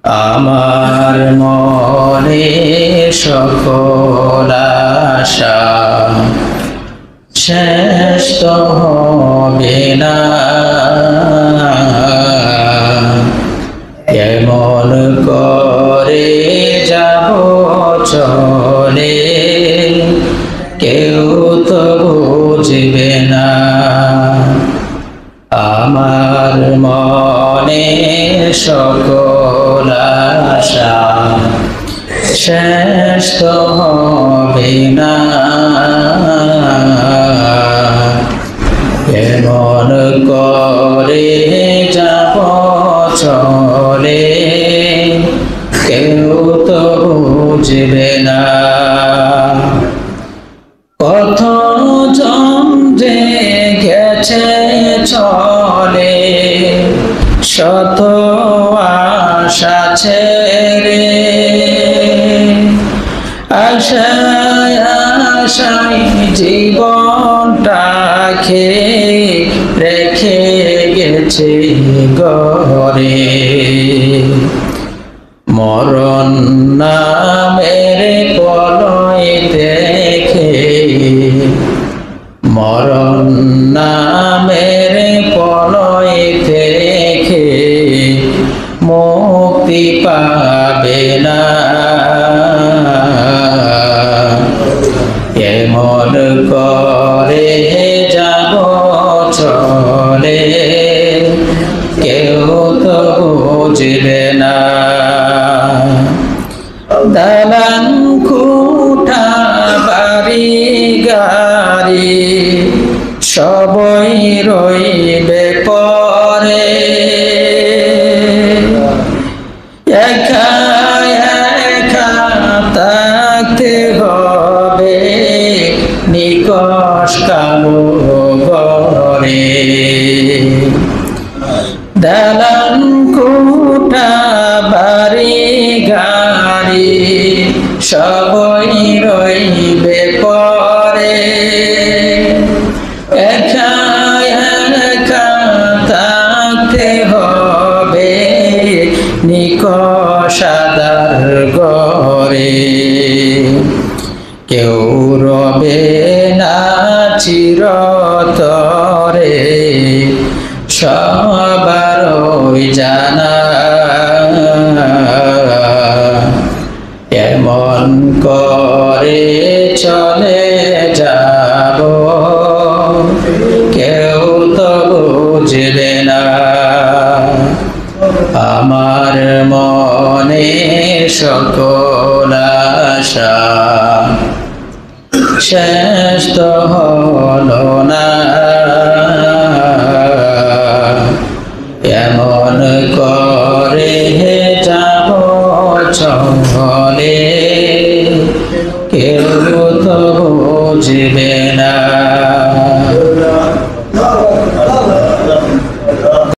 আমার মনে সকল আশা শেষ তো হবে না, কেমন করে যাব চলে কেউ তো বুঝবে না। আমার মনে সকল আশা শেষ তো হবে না, কেমন করে যাব চলে কেউ তো বুঝবে না। কত জন যে গেছে চলে শত আশা ছেড়ে, আশায় আশায় জীবনটাকে রেখে গেছে ঘরে। মরণ নামের প্রলয় দেখে, মরণ নামের প্রলয় দেখে মুক্তি পাবে না, কেমন করে যাব চলে কেউ তো বুঝবে না। দালান কোঠা বাড়ি গাড়ি সবই রইবে পরে, একা একা থাকতে হবে নিকষ কালো ঘরে। দালান কোঠা বাড়ি গাড়ি সবই রইবে পরে, একা একা থাকতে হবে নিকষাদার ঘরে। কেউ রবে না চিরতরে সবারই জানা, কেমন করে চলে যাব কেউ তো বুঝবে না। আমার মনে সকল আশা শেষ তো হলো না, এমন করে যাব চলে কেউ তো বুঝবে না।